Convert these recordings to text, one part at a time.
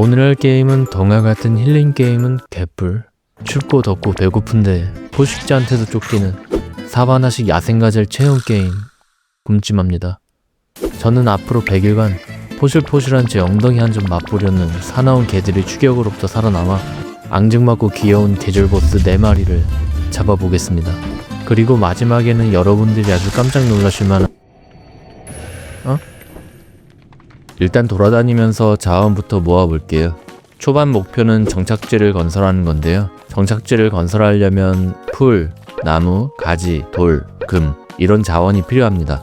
오늘 할 게임은 동화 같은 힐링 게임은 개뿔. 춥고 덥고 배고픈데 포식자한테도 쫓기는 사바나식 야생가젤 체험 게임. 굶찜합니다. 저는 앞으로 100일간 포실포실한 제 엉덩이 한 점 맛보려는 사나운 개들의 추격으로부터 살아남아 앙증맞고 귀여운 계절 보스 4마리를 잡아보겠습니다. 그리고 마지막에는 여러분들이 아주 깜짝 놀라실 만한 일단 돌아다니면서 자원부터 모아볼게요. 초반 목표는 정착지를 건설하는 건데요. 정착지를 건설하려면 풀, 나무, 가지, 돌, 금 이런 자원이 필요합니다.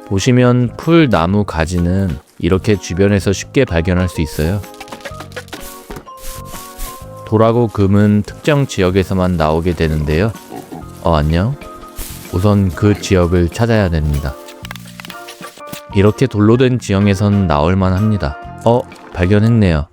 보시면 풀, 나무, 가지는 이렇게 주변에서 쉽게 발견할 수 있어요. 돌하고 금은 특정 지역에서만 나오게 되는데요. 안녕? 우선 그 지역을 찾아야 됩니다. 이렇게 돌로 된 지형에선 나올만 합니다. 발견했네요.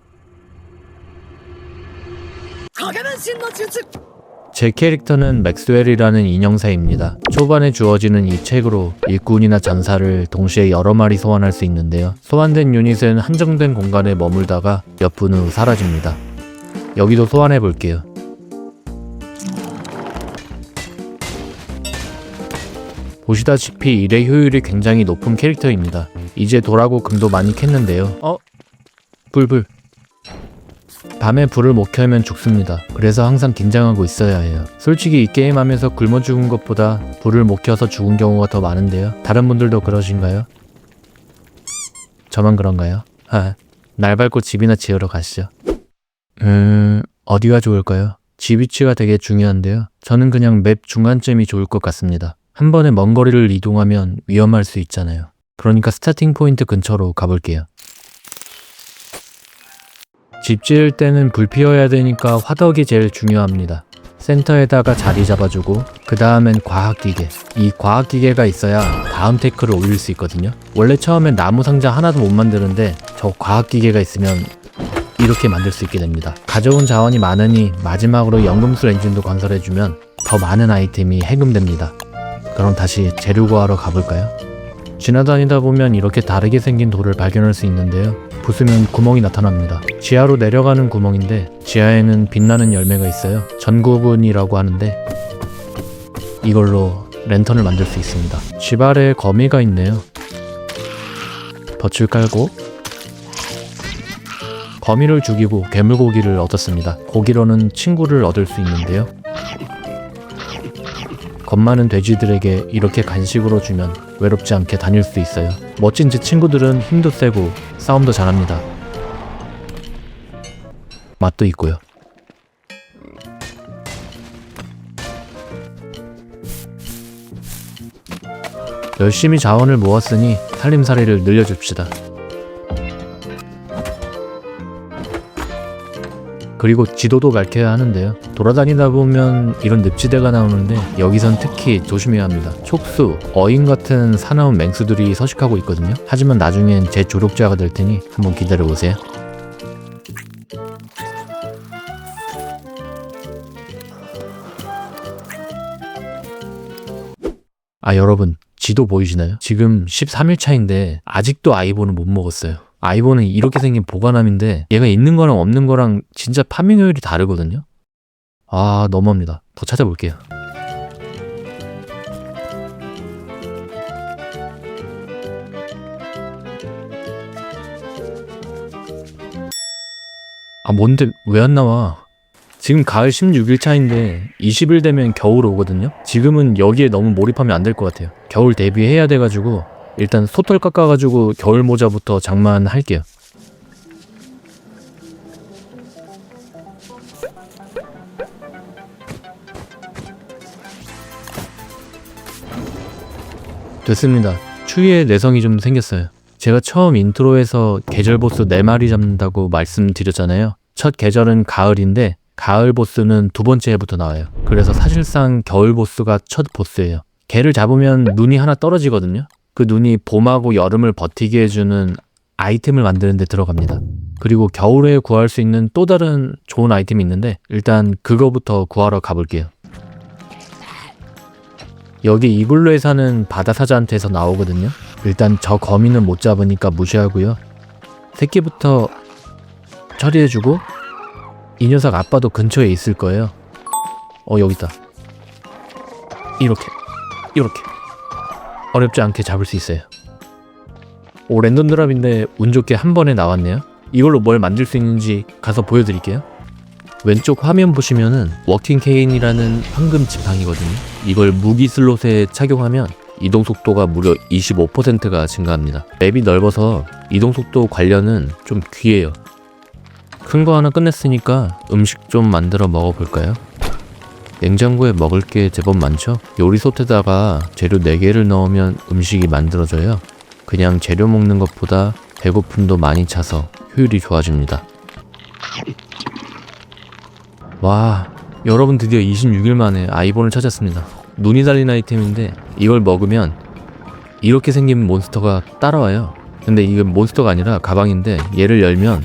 제 캐릭터는 맥스웰이라는 인형사입니다. 초반에 주어지는 이 책으로 일꾼이나 전사를 동시에 여러 마리 소환할 수 있는데요. 소환된 유닛은 한정된 공간에 머물다가 몇 분 후 사라집니다. 여기도 소환해 볼게요. 보시다시피 일의 효율이 굉장히 높은 캐릭터입니다. 이제 돌하고 금도 많이 캤는데요. 불. 밤에 불을 못 켜면 죽습니다. 그래서 항상 긴장하고 있어야 해요. 솔직히 이 게임 하면서 굶어 죽은 것보다 불을 못 켜서 죽은 경우가 더 많은데요. 다른 분들도 그러신가요? 저만 그런가요? 날 밟고 집이나 지으러 가시죠. 어디가 좋을까요? 집 위치가 되게 중요한데요. 저는 그냥 맵 중간쯤이 좋을 것 같습니다. 한 번에 먼 거리를 이동하면 위험할 수 있잖아요. 그러니까 스타팅 포인트 근처로 가볼게요. 집 지을 때는 불 피워야 되니까 화덕이 제일 중요합니다. 센터에다가 자리 잡아주고 그 다음엔 과학기계. 이 과학기계가 있어야 다음 테크를 올릴 수 있거든요. 원래 처음엔 나무 상자 하나도 못 만드는데 저 과학기계가 있으면 이렇게 만들 수 있게 됩니다. 가져온 자원이 많으니 마지막으로 연금술 엔진도 건설해주면 더 많은 아이템이 해금됩니다. 그럼 다시 재료 구하러 가볼까요? 지나다니다 보면 이렇게 다르게 생긴 돌을 발견할 수 있는데요. 부수면 구멍이 나타납니다. 지하로 내려가는 구멍인데 지하에는 빛나는 열매가 있어요. 전구분이라고 하는데 이걸로 랜턴을 만들 수 있습니다. 집 아래에 거미가 있네요. 덫을 깔고 거미를 죽이고 괴물고기를 얻었습니다. 고기로는 친구를 얻을 수 있는데요. 겁 많은 돼지들에게 이렇게 간식으로 주면 외롭지 않게 다닐 수 있어요. 멋진 제 친구들은 힘도 세고 싸움도 잘합니다. 맛도 있고요. 열심히 자원을 모았으니 살림살이를 늘려줍시다. 그리고 지도도 밝혀야 하는데요. 돌아다니다 보면 이런 늪지대가 나오는데 여기선 특히 조심해야 합니다. 촉수, 어인 같은 사나운 맹수들이 서식하고 있거든요. 하지만 나중엔 제 조력자가 될 테니 한번 기다려보세요. 여러분 지도 보이시나요? 지금 13일 차인데 아직도 아이보는 못 먹었어요. 아이보는 이렇게 생긴 보관함인데 얘가 있는 거랑 없는 거랑 진짜 파밍 효율이 다르거든요. 너무합니다. 더 찾아볼게요. 뭔데 왜 안 나와? 지금 가을 16일 차인데 20일 되면 겨울 오거든요. 지금은 여기에 너무 몰입하면 안 될 것 같아요. 겨울 대비해야 돼가지고 일단 소털 깎아가지고 겨울 모자부터 장만할게요. 됐습니다. 추위에 내성이 좀 생겼어요. 제가 처음 인트로에서 계절 보스 4마리 잡는다고 말씀드렸잖아요. 첫 계절은 가을인데 가을 보스는 두 번째 해부터 나와요. 그래서 사실상 겨울 보스가 첫 보스예요. 걔를 잡으면 눈이 하나 떨어지거든요. 그 눈이 봄하고 여름을 버티게 해주는 아이템을 만드는 데 들어갑니다. 그리고 겨울에 구할 수 있는 또 다른 좋은 아이템이 있는데 일단 그거부터 구하러 가볼게요. 여기 이글루에 사는 바다사자한테서 나오거든요. 일단 저 거미는 못 잡으니까 무시하고요. 새끼부터 처리해주고 이 녀석 아빠도 근처에 있을 거예요. 여기 있다. 이렇게 어렵지 않게 잡을 수 있어요. 랜덤 드랍인데 운 좋게 한 번에 나왔네요. 이걸로 뭘 만들 수 있는지 가서 보여드릴게요. 왼쪽 화면 보시면은 워킹 케인이라는 황금 지팡이거든요. 이걸 무기 슬롯에 착용하면 이동 속도가 무려 25%가 증가합니다. 맵이 넓어서 이동 속도 관련은 좀 귀해요. 큰 거 하나 끝냈으니까 음식 좀 만들어 먹어볼까요? 냉장고에 먹을 게 제법 많죠? 요리솥에다가 재료 4개를 넣으면 음식이 만들어져요. 그냥 재료 먹는 것보다 배고픔도 많이 차서 효율이 좋아집니다. 와, 여러분 드디어 26일 만에 아이본을 찾았습니다. 눈이 달린 아이템인데 이걸 먹으면 이렇게 생긴 몬스터가 따라와요. 근데 이게 몬스터가 아니라 가방인데 얘를 열면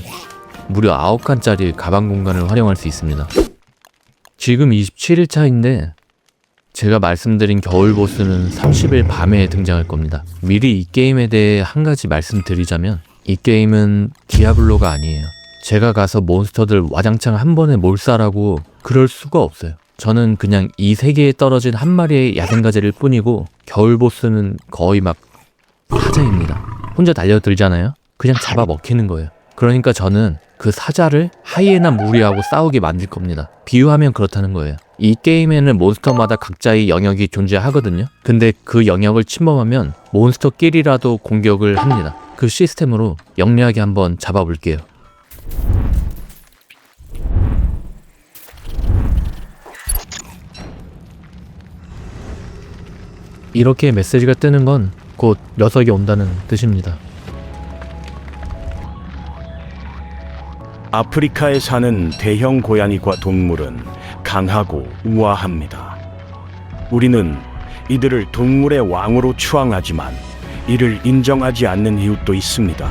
무려 9칸짜리 가방 공간을 활용할 수 있습니다. 지금 27일 차인데 제가 말씀드린 겨울 보스는 30일 밤에 등장할 겁니다. 미리 이 게임에 대해 한 가지 말씀드리자면 이 게임은 디아블로가 아니에요. 제가 가서 몬스터들 와장창 한 번에 몰살하고 그럴 수가 없어요. 저는 그냥 이 세계에 떨어진 한 마리의 야생가재일 뿐이고 겨울 보스는 거의 막 사자입니다. 혼자 달려들잖아요. 그냥 잡아 먹히는 거예요. 그러니까 저는 그 사자를 하이에나 무리하고 싸우게 만들 겁니다. 비유하면 그렇다는 거예요. 이 게임에는 몬스터마다 각자의 영역이 존재하거든요. 근데 그 영역을 침범하면 몬스터끼리라도 공격을 합니다. 그 시스템으로 영리하게 한번 잡아볼게요. 이렇게 메시지가 뜨는 건 곧 녀석이 온다는 뜻입니다. 아프리카에 사는 대형 고양이과 동물은 강하고 우아합니다. 우리는 이들을 동물의 왕으로 추앙하지만 이를 인정하지 않는 이웃도 있습니다.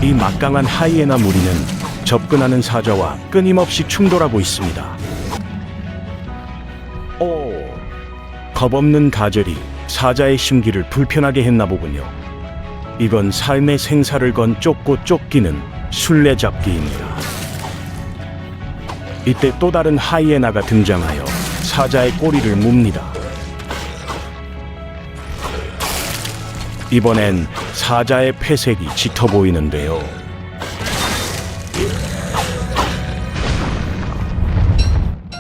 이 막강한 하이에나 무리는 접근하는 사자와 끊임없이 충돌하고 있습니다. 겁없는 가젤이 사자의 심기를 불편하게 했나 보군요. 이건 삶의 생사를 건 쫓고 쫓기는 술래잡기입니다. 이때 또 다른 하이에나가 등장하여 사자의 꼬리를 뭅니다. 이번엔 사자의 폐색이 짙어 보이는데요.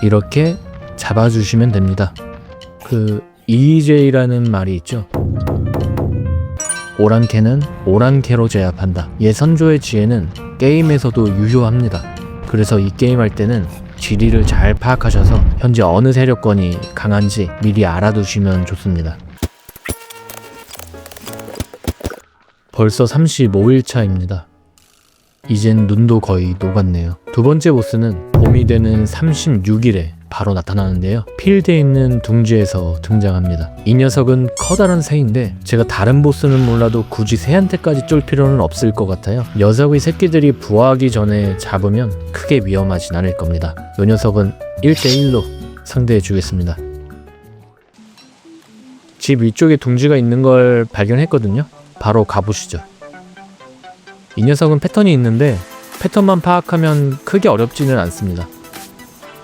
이렇게 잡아주시면 됩니다. EJ라는 말이 있죠. 오랑캐는 오랑캐로 제압한다. 얘 선조의 지혜는 게임에서도 유효합니다. 그래서 이 게임 할 때는 지리를 잘 파악하셔서 현재 어느 세력권이 강한지 미리 알아두시면 좋습니다. 벌써 35일 차입니다. 이젠 눈도 거의 녹았네요. 두 번째 보스는 봄이 되는 36일에 바로 나타나는데요. 필드에 있는 둥지에서 등장합니다. 이 녀석은 커다란 새인데 제가 다른 보스는 몰라도 굳이 새한테까지 쫄 필요는 없을 것 같아요. 녀석의 새끼들이 부화하기 전에 잡으면 크게 위험하진 않을 겁니다. 이 녀석은 1대1로 상대해 주겠습니다. 집 위쪽에 둥지가 있는 걸 발견했거든요. 바로 가보시죠. 이 녀석은 패턴이 있는데 패턴만 파악하면 크게 어렵지는 않습니다.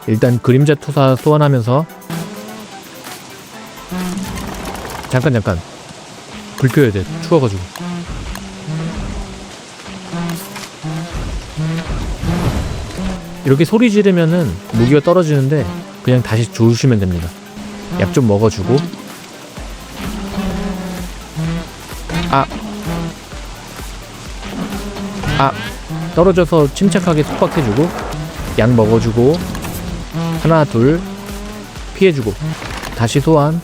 일단 그림자 투사 소환하면서 잠깐 불 켜야 돼. 추워가지고. 이렇게 소리 지르면은 무기가 떨어지는데 그냥 다시 주우시면 됩니다. 약 좀 먹어주고. 떨어져서 침착하게 속박해주고, 약 먹어주고, 하나 둘 피해주고, 다시 소환.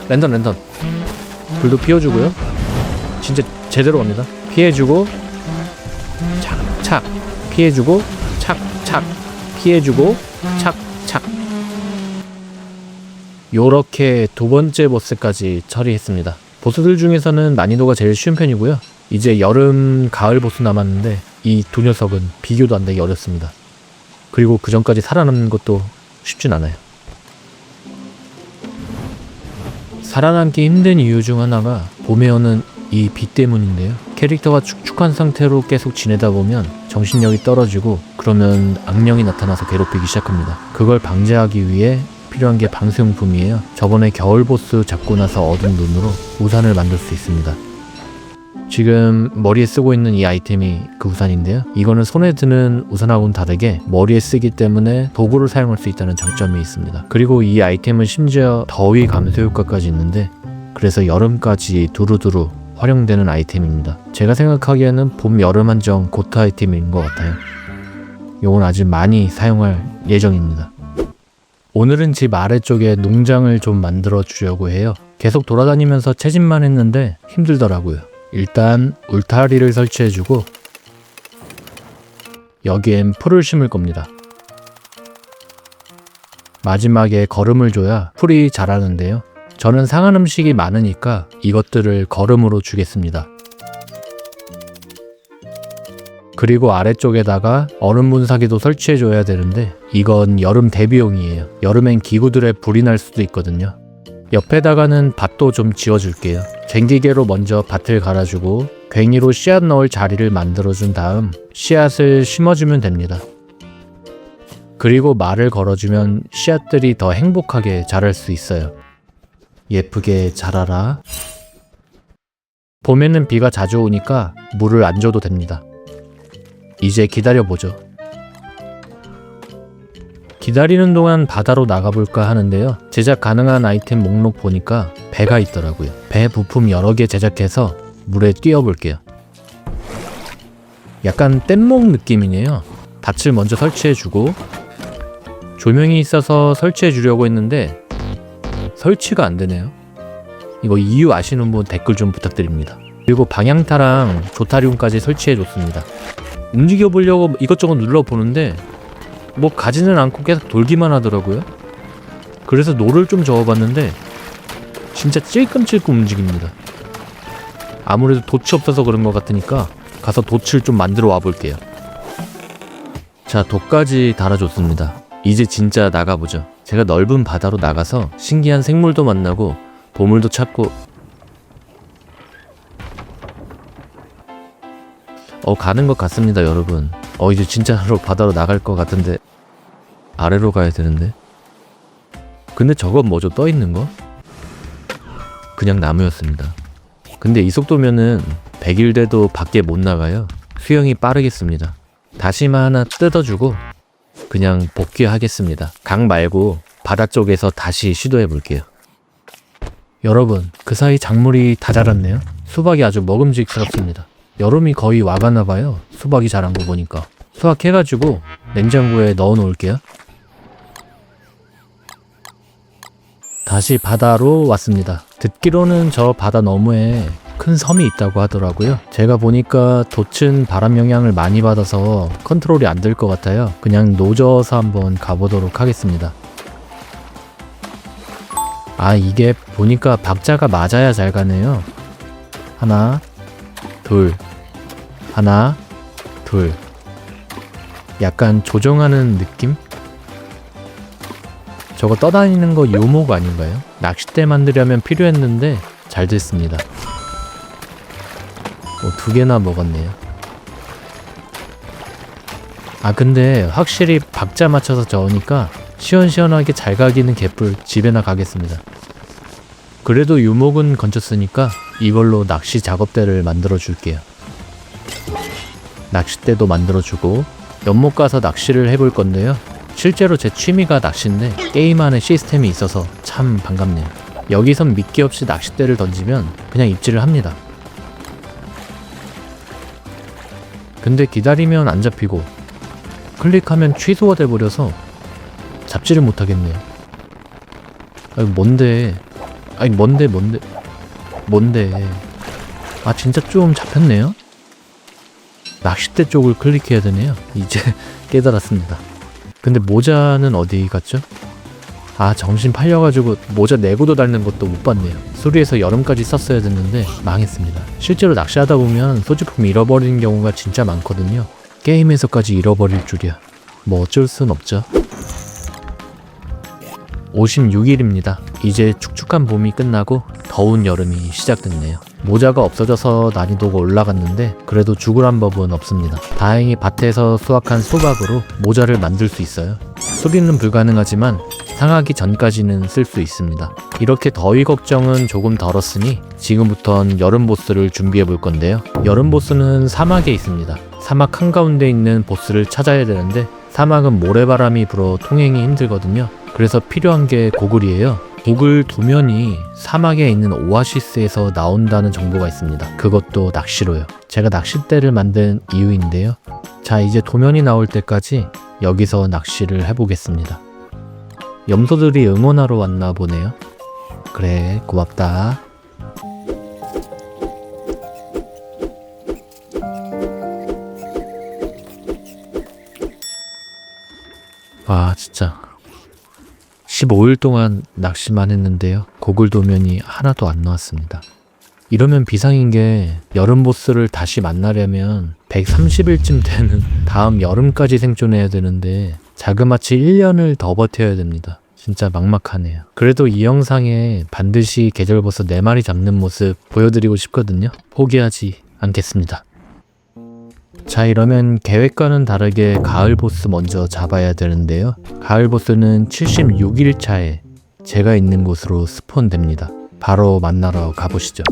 랜턴 불도 피워주고요. 진짜 제대로 갑니다. 피해주고 착착 피해주고 착착 피해주고 착착. 요렇게 두 번째 보스까지 처리했습니다. 보스들 중에서는 난이도가 제일 쉬운 편이고요. 이제 여름, 가을 보스 남았는데 이 두 녀석은 비교도 안 되게 어렵습니다. 그리고 그 전까지 살아남는 것도 쉽진 않아요. 살아남기 힘든 이유 중 하나가 봄에 오는 이 비 때문인데요. 캐릭터가 축축한 상태로 계속 지내다 보면 정신력이 떨어지고 그러면 악령이 나타나서 괴롭히기 시작합니다. 그걸 방지하기 위해 필요한 게 방수용품이에요. 저번에 겨울 보스 잡고 나서 얻은 눈으로 우산을 만들 수 있습니다. 지금 머리에 쓰고 있는 이 아이템이 그 우산인데요. 이거는 손에 드는 우산하고는 다르게 머리에 쓰기 때문에 도구를 사용할 수 있다는 장점이 있습니다. 그리고 이 아이템은 심지어 더위 감소 효과까지 있는데 그래서 여름까지 두루두루 활용되는 아이템입니다. 제가 생각하기에는 봄, 여름 한정 고트 아이템인 것 같아요. 요건 아주 많이 사용할 예정입니다. 오늘은 집 아래쪽에 농장을 좀 만들어 주려고 해요. 계속 돌아다니면서 채집만 했는데 힘들더라고요. 일단 울타리를 설치해주고 여기엔 풀을 심을 겁니다. 마지막에 거름을 줘야 풀이 자라는데요. 저는 상한 음식이 많으니까 이것들을 거름으로 주겠습니다. 그리고 아래쪽에다가 얼음 분사기도 설치해줘야 되는데 이건 여름 대비용이에요. 여름엔 기구들에 불이 날 수도 있거든요. 옆에다가는 밭도 좀 지어줄게요. 쟁기계로 먼저 밭을 갈아주고 괭이로 씨앗 넣을 자리를 만들어준 다음 씨앗을 심어주면 됩니다. 그리고 말을 걸어주면 씨앗들이 더 행복하게 자랄 수 있어요. 예쁘게 자라라. 봄에는 비가 자주 오니까 물을 안 줘도 됩니다. 이제 기다려보죠. 기다리는 동안 바다로 나가볼까 하는데요. 제작 가능한 아이템 목록 보니까 배가 있더라고요. 배 부품 여러 개 제작해서 물에 뛰어볼게요. 약간 뗏목 느낌이네요. 밭을 먼저 설치해주고 조명이 있어서 설치해주려고 했는데 설치가 안 되네요. 이거 이유 아시는 분 댓글 좀 부탁드립니다. 그리고 방향타랑 조타리움까지 설치해줬습니다. 움직여보려고 이것저것 눌러보는데 뭐 가지는 않고 계속 돌기만 하더라고요. 그래서 노를 좀 저어봤는데 진짜 찔끔찔끔 움직입니다. 아무래도 돛이 없어서 그런 것 같으니까 가서 돛을 좀 만들어 와볼게요. 자, 돛까지 달아줬습니다. 이제 진짜 나가보죠. 제가 넓은 바다로 나가서 신기한 생물도 만나고 보물도 찾고 가는 것 같습니다, 여러분. 이제 진짜로 바다로 나갈 것 같은데 아래로 가야 되는데. 근데 저건 뭐죠? 떠 있는 거? 그냥 나무였습니다. 근데 이 속도면은 100일 돼도 밖에 못 나가요. 수영이 빠르겠습니다. 다시마 하나 뜯어주고 그냥 복귀하겠습니다. 강 말고 바다 쪽에서 다시 시도해 볼게요. 여러분, 그 사이 작물이 다 자랐네요. 수박이 아주 먹음직스럽습니다. 여름이 거의 와가나봐요. 수박이 자란 거 보니까. 수확해가지고 냉장고에 넣어 놓을게요. 다시 바다로 왔습니다. 듣기로는 저 바다 너머에 큰 섬이 있다고 하더라고요. 제가 보니까 돛은 바람 영향을 많이 받아서 컨트롤이 안 될 것 같아요. 그냥 노져서 한번 가보도록 하겠습니다. 이게 보니까 박자가 맞아야 잘 가네요. 하나, 둘, 하나, 둘. 약간 조정하는 느낌? 저거 떠다니는 거 요목 아닌가요? 낚싯대 만들려면 필요했는데 잘 됐습니다. 2개나 먹었네요. 근데 확실히 박자 맞춰서 저으니까 시원시원하게 잘 가기는 개뿔. 집에나 가겠습니다. 그래도 유목은 건졌으니까 이걸로 낚시 작업대를 만들어 줄게요. 낚싯대도 만들어 주고 연못 가서 낚시를 해볼 건데요. 실제로 제 취미가 낚시인데 게임 안에 시스템이 있어서 참 반갑네요. 여기선 미끼 없이 낚싯대를 던지면 그냥 입질을 합니다. 근데 기다리면 안 잡히고 클릭하면 취소가 돼버려서 잡지를 못하겠네요. 뭔데? 진짜 좀 잡혔네요. 낚싯대 쪽을 클릭해야 되네요. 이제 깨달았습니다. 근데 모자는 어디 갔죠? 정신 팔려가지고 모자 내구도 달는 것도 못 봤네요. 수리해서 여름까지 썼어야 됐는데 망했습니다. 실제로 낚시하다 보면 소지품 잃어버리는 경우가 진짜 많거든요. 게임에서까지 잃어버릴 줄이야. 뭐 어쩔 순 없죠. 56일입니다. 이제 축축한 봄이 끝나고 더운 여름이 시작됐네요. 모자가 없어져서 난이도가 올라갔는데 그래도 죽으란 법은 없습니다. 다행히 밭에서 수확한 수박으로 모자를 만들 수 있어요. 수리는 불가능하지만 상하기 전까지는 쓸 수 있습니다. 이렇게 더위 걱정은 조금 덜었으니 지금부턴 여름 보스를 준비해 볼 건데요. 여름 보스는 사막에 있습니다. 사막 한가운데 있는 보스를 찾아야 되는데 사막은 모래바람이 불어 통행이 힘들거든요. 그래서 필요한 게 고글이에요. 고글 2면이 사막에 있는 오아시스에서 나온다는 정보가 있습니다. 그것도 낚시로요. 제가 낚싯대를 만든 이유인데요. 자, 이제 도면이 나올 때까지 여기서 낚시를 해보겠습니다. 염소들이 응원하러 왔나 보네요. 그래, 고맙다. 와, 진짜 15일 동안 낚시만 했는데요. 고글 도면이 하나도 안 나왔습니다. 이러면 비상인 게 여름 보스를 다시 만나려면 130일쯤 되는 다음 여름까지 생존해야 되는데 자그마치 1년을 더 버텨야 됩니다. 진짜 막막하네요. 그래도 이 영상에 반드시 계절 보스 4마리 잡는 모습 보여드리고 싶거든요. 포기하지 않겠습니다. 자, 이러면 계획과는 다르게 가을 보스 먼저 잡아야 되는데요. 가을 보스는 76일차에 제가 있는 곳으로 스폰됩니다. 바로 만나러 가보시죠.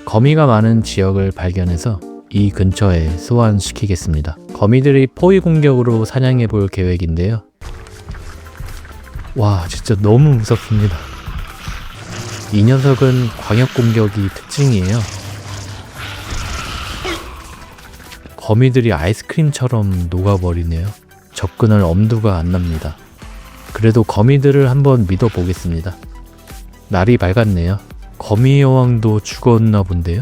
거미가 많은 지역을 발견해서 이 근처에 소환시키겠습니다. 거미들이 포위 공격으로 사냥해 볼 계획인데요. 와, 진짜 너무 무섭습니다. 이 녀석은 광역 공격이 특징이에요. 거미들이 아이스크림처럼 녹아버리네요. 접근할 엄두가 안 납니다. 그래도 거미들을 한번 믿어보겠습니다. 날이 밝았네요. 거미 여왕도 죽었나 본데요.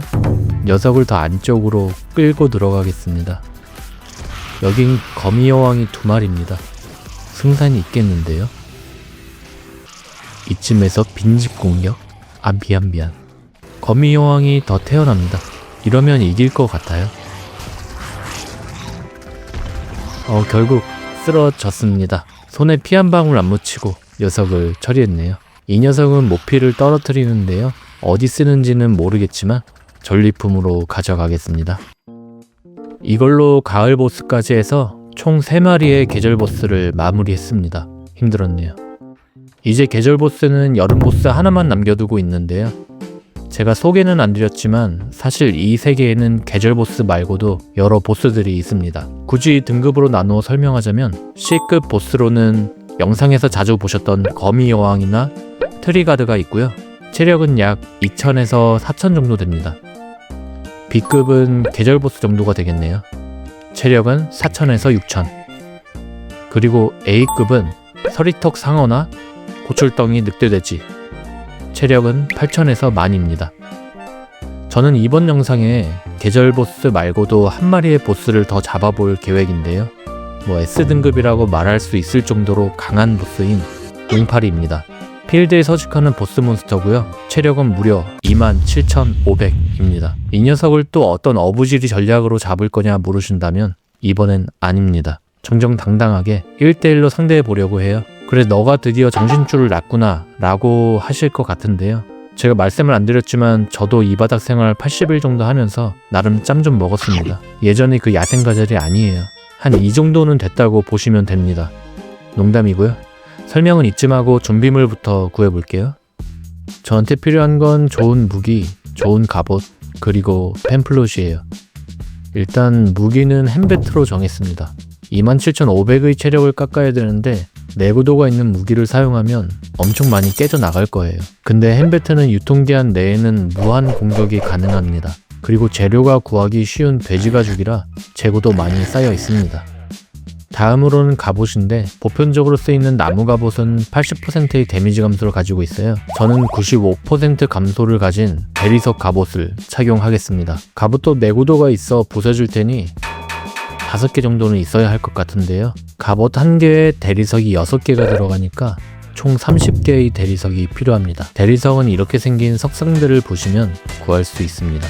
녀석을 더 안쪽으로 끌고 들어가겠습니다. 여긴 거미 여왕이 2마리입니다. 승산이 있겠는데요. 이쯤에서 빈집 공격? 아, 미안. 거미 여왕이 더 태어납니다. 이러면 이길 것 같아요. 결국 쓰러졌습니다. 손에 피 한 방울 안 묻히고 녀석을 처리했네요. 이 녀석은 모피를 떨어뜨리는데요. 어디 쓰는지는 모르겠지만 전리품으로 가져가겠습니다. 이걸로 가을 보스까지 해서 총 3마리의 계절 보스를 마무리했습니다. 힘들었네요. 이제 계절 보스는 여름 보스 하나만 남겨두고 있는데요. 제가 소개는 안 드렸지만 사실 이 세계에는 계절 보스 말고도 여러 보스들이 있습니다. 굳이 등급으로 나누어 설명하자면 C급 보스로는 영상에서 자주 보셨던 거미 여왕이나 트리가드가 있고요. 체력은 약 2000에서 4000 정도 됩니다. B급은 계절 보스 정도가 되겠네요. 체력은 4000에서 6000. 그리고 A급은 서리턱 상어나 고철덩이 늑대돼지. 체력은 8000에서 10,000입니다. 저는 이번 영상에 계절 보스 말고도 한 마리의 보스를 더 잡아볼 계획인데요. S등급이라고 말할 수 있을 정도로 강한 보스인 용파리입니다. 필드에 서식하는 보스 몬스터고요. 체력은 무려 27,500입니다. 이 녀석을 또 어떤 어부지리 전략으로 잡을 거냐 물으신다면 이번엔 아닙니다. 정정당당하게 1대1로 상대해 보려고 해요. 그래, 너가 드디어 정신줄을 놨구나 라고 하실 것 같은데요. 제가 말씀을 안 드렸지만 저도 이 바닥 생활 80일 정도 하면서 나름 짬 좀 먹었습니다. 예전에 그 야생가젤이 아니에요. 한 이 정도는 됐다고 보시면 됩니다. 농담이고요. 설명은 이쯤 하고 좀비물부터 구해볼게요. 저한테 필요한 건 좋은 무기, 좋은 갑옷, 그리고 팸플롯이에요. 일단 무기는 햄베트로 정했습니다. 27,500의 체력을 깎아야 되는데 내구도가 있는 무기를 사용하면 엄청 많이 깨져나갈 거예요. 근데 햄베트는 유통기한 내에는 무한 공격이 가능합니다. 그리고 재료가 구하기 쉬운 돼지가죽이라 재고도 많이 쌓여 있습니다. 다음으로는 갑옷인데 보편적으로 쓰이는 나무 갑옷은 80%의 데미지 감소를 가지고 있어요. 저는 95% 감소를 가진 대리석 갑옷을 착용하겠습니다. 갑옷도 내구도가 있어 부숴줄 테니 5개 정도는 있어야 할 것 같은데요. 갑옷 1개에 대리석이 6개가 들어가니까 총 30개의 대리석이 필요합니다. 대리석은 이렇게 생긴 석상들을 보시면 구할 수 있습니다.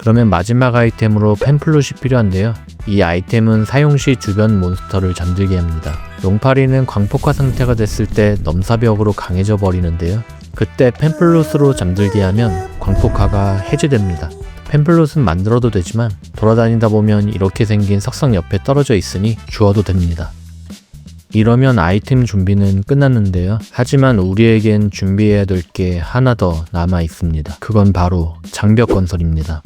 그러면 마지막 아이템으로 펜플룻이 필요한데요. 이 아이템은 사용 시 주변 몬스터를 잠들게 합니다. 용파리는 광폭화 상태가 됐을 때 넘사벽으로 강해져 버리는데요. 그때 펜플룻으로 잠들게 하면 광폭화가 해제됩니다. 펜플룻은 만들어도 되지만 돌아다니다 보면 이렇게 생긴 석상 옆에 떨어져 있으니 주워도 됩니다. 이러면 아이템 준비는 끝났는데요. 하지만 우리에겐 준비해야 될 게 하나 더 남아 있습니다. 그건 바로 장벽 건설입니다.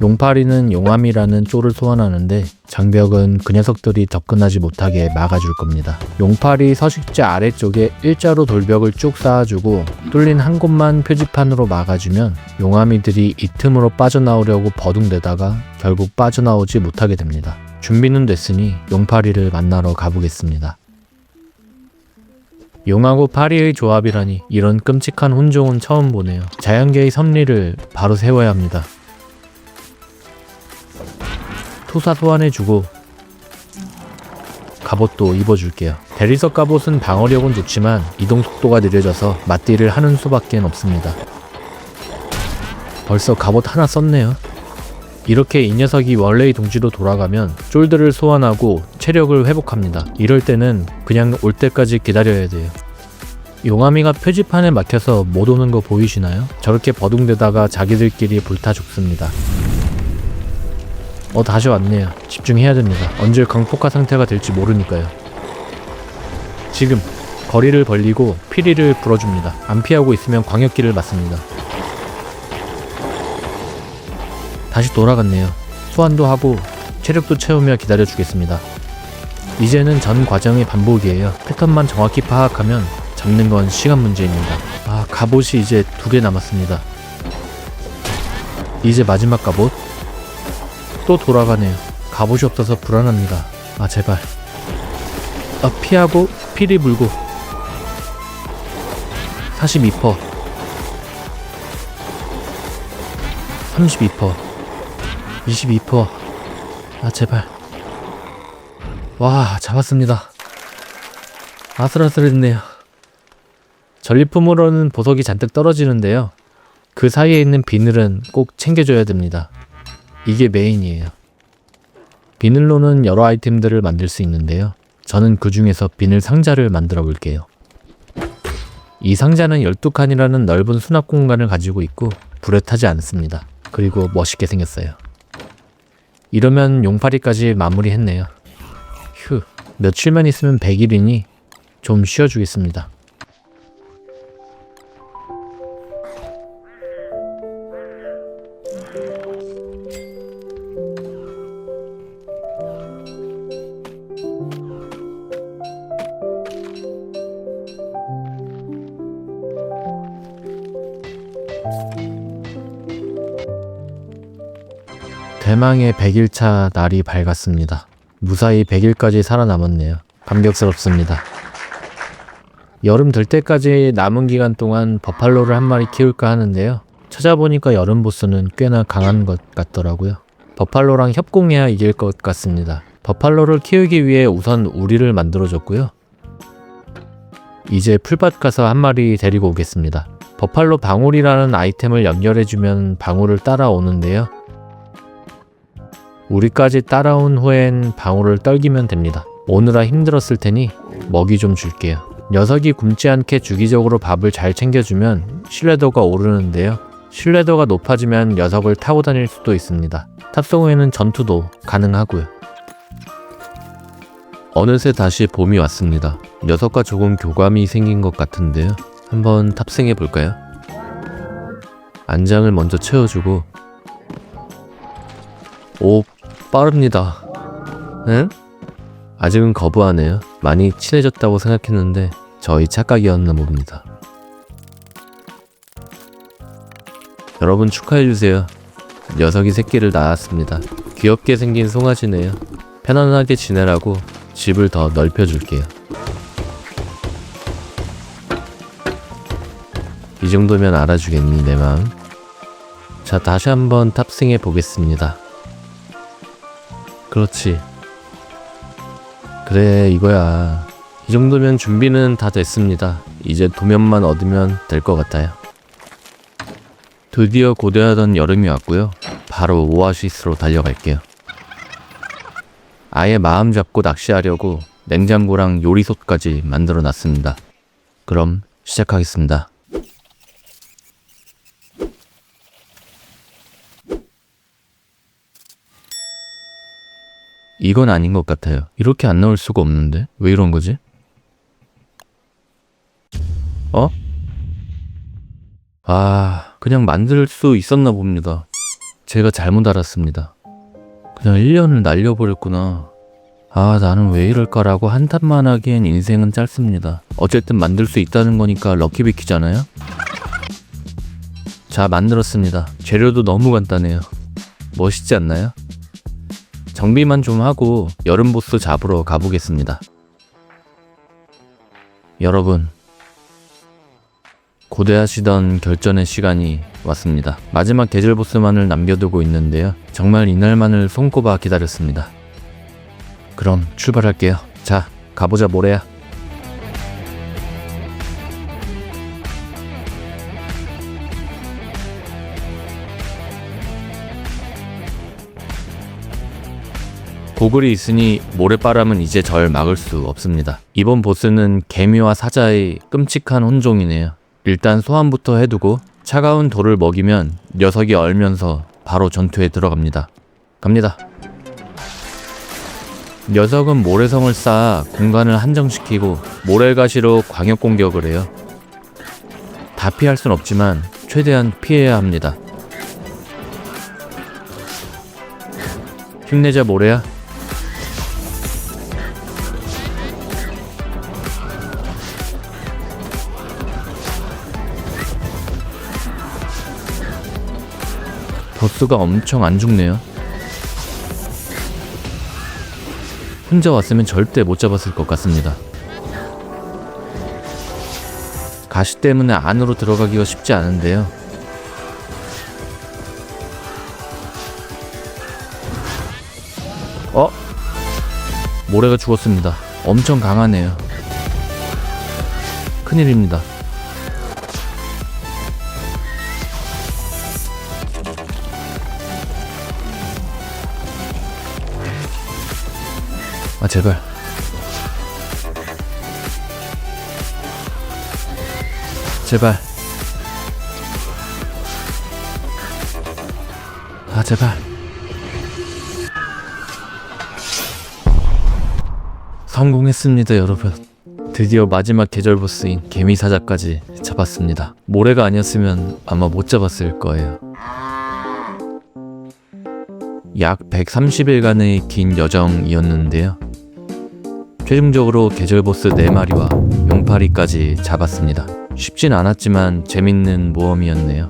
용파리는 용암이라는 쫄을 소환하는데 장벽은 그 녀석들이 접근하지 못하게 막아줄 겁니다. 용파리 서식지 아래쪽에 일자로 돌벽을 쭉 쌓아주고 뚫린 한 곳만 표지판으로 막아주면 용암이들이 이 틈으로 빠져나오려고 버둥대다가 결국 빠져나오지 못하게 됩니다. 준비는 됐으니 용파리를 만나러 가보겠습니다. 용하고 파리의 조합이라니 이런 끔찍한 혼종은 처음 보네요. 자연계의 섭리를 바로 세워야 합니다. 투사 소환해주고 갑옷도 입어줄게요. 대리석 갑옷은 방어력은 좋지만 이동 속도가 느려져서 맞디를 하는 수밖에 없습니다. 벌써 갑옷 하나 썼네요. 이렇게 이 녀석이 원래의 동지로 돌아가면 쫄들을 소환하고 체력을 회복합니다. 이럴 때는 그냥 올 때까지 기다려야 돼요. 용암이가 표지판에 막혀서 못 오는 거 보이시나요? 저렇게 버둥대다가 자기들끼리 불타 죽습니다. 다시 왔네요. 집중해야 됩니다. 언제 광폭화 상태가 될지 모르니까요. 지금 거리를 벌리고 피리를 불어줍니다. 안 피하고 있으면 광역기를 맞습니다. 다시 돌아갔네요. 소환도 하고 체력도 채우며 기다려주겠습니다. 이제는 전 과정의 반복이에요. 패턴만 정확히 파악하면 잡는 건 시간 문제입니다. 갑옷이 이제 2개 남았습니다. 이제 마지막 갑옷. 또 돌아가네요. 갑옷이 없어서 불안합니다. 제발. 피하고 피리 물고 42%, 32%, 22%. 제발. 와, 잡았습니다. 아슬아슬했네요. 전리품으로는 보석이 잔뜩 떨어지는데요. 그 사이에 있는 비늘은 꼭 챙겨줘야 됩니다. 이게 메인이에요. 비늘로는 여러 아이템들을 만들 수 있는데요. 저는 그 중에서 비늘 상자를 만들어 볼게요. 이 상자는 12칸이라는 넓은 수납 공간을 가지고 있고 불에 타지 않습니다. 그리고 멋있게 생겼어요. 이러면 용파리까지 마무리했네요. 휴, 며칠만 있으면 100일이니 좀 쉬어주겠습니다. 대망의 100일차 날이 밝았습니다. 무사히 100일까지 살아남았네요. 감격스럽습니다. 여름 될 때까지 남은 기간 동안 버팔로를 한 마리 키울까 하는데요. 찾아보니까 여름 보스는 꽤나 강한 것 같더라고요. 버팔로랑 협공해야 이길 것 같습니다. 버팔로를 키우기 위해 우선 우리를 만들어줬고요. 이제 풀밭 가서 한 마리 데리고 오겠습니다. 버팔로 방울이라는 아이템을 연결해주면 방울을 따라오는데요. 우리까지 따라온 후엔 방울을 떨기면 됩니다. 오느라 힘들었을 테니 먹이 좀 줄게요. 녀석이 굶지 않게 주기적으로 밥을 잘 챙겨주면 신뢰도가 오르는데요. 신뢰도가 높아지면 녀석을 타고 다닐 수도 있습니다. 탑승 후에는 전투도 가능하고요. 어느새 다시 봄이 왔습니다. 녀석과 조금 교감이 생긴 것 같은데요. 한번 탑승해 볼까요? 안장을 먼저 채워주고. 오, 빠릅니다. 응? 아직은 거부하네요. 많이 친해졌다고 생각했는데 저희 착각이었나 봅니다. 여러분 축하해주세요. 녀석이 새끼를 낳았습니다. 귀엽게 생긴 송아지네요. 편안하게 지내라고 집을 더 넓혀줄게요. 이 정도면 알아주겠니 내 마음? 자, 다시 한번 탑승해 보겠습니다. 그렇지. 그래, 이거야. 이 정도면 준비는 다 됐습니다. 이제 도면만 얻으면 될 것 같아요. 드디어 고대하던 여름이 왔고요. 바로 오아시스로 달려갈게요. 아예 마음 잡고 낚시하려고 냉장고랑 요리솥까지 만들어 놨습니다. 그럼 시작하겠습니다. 이건 아닌 것 같아요. 이렇게 안 나올 수가 없는데 왜 이런 거지? 어? 그냥 만들 수 있었나 봅니다. 제가 잘못 알았습니다. 그냥 1년을 날려버렸구나. 나는 왜 이럴까라고 한탄만 하기엔 인생은 짧습니다. 어쨌든 만들 수 있다는 거니까 럭키비키잖아요? 자, 만들었습니다. 재료도 너무 간단해요. 멋있지 않나요? 정비만 좀 하고 여름 보스 잡으러 가보겠습니다. 여러분, 고대하시던 결전의 시간이 왔습니다. 마지막 계절 보스만을 남겨두고 있는데요. 정말 이날만을 손꼽아 기다렸습니다. 그럼 출발할게요. 자, 가보자 모래야. 고글이 있으니 모래바람은 이제 절 막을 수 없습니다. 이번 보스는 개미와 사자의 끔찍한 혼종이네요. 일단 소환부터 해두고 차가운 돌을 먹이면 녀석이 얼면서 바로 전투에 들어갑니다. 갑니다. 녀석은 모래성을 쌓아 공간을 한정시키고 모래가시로 광역 공격을 해요. 다 피할 순 없지만 최대한 피해야 합니다. 힘내자 모래야. 보스가 엄청 안 죽네요. 혼자 왔으면 절대 못 잡았을 것 같습니다. 가시 때문에 안으로 들어가기가 쉽지 않은데요. 모래가 죽었습니다. 엄청 강하네요. 큰일입니다. 제발. 제발. 제발. 성공했습니다, 여러분. 드디어 마지막 계절 보스인 개미사자까지 잡았습니다. 모래가 아니었으면 아마 못 잡았을 거예요. 약 130일간의 긴 여정이었는데요. 최종적으로 계절 보스 4마리와 용파리까지 잡았습니다. 쉽진 않았지만 재밌는 모험이었네요.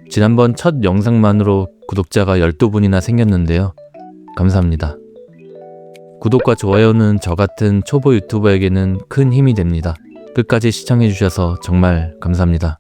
지난번 첫 영상만으로 구독자가 12분이나 생겼는데요. 감사합니다. 구독과 좋아요는 저 같은 초보 유튜버에게는 큰 힘이 됩니다. 끝까지 시청해주셔서 정말 감사합니다.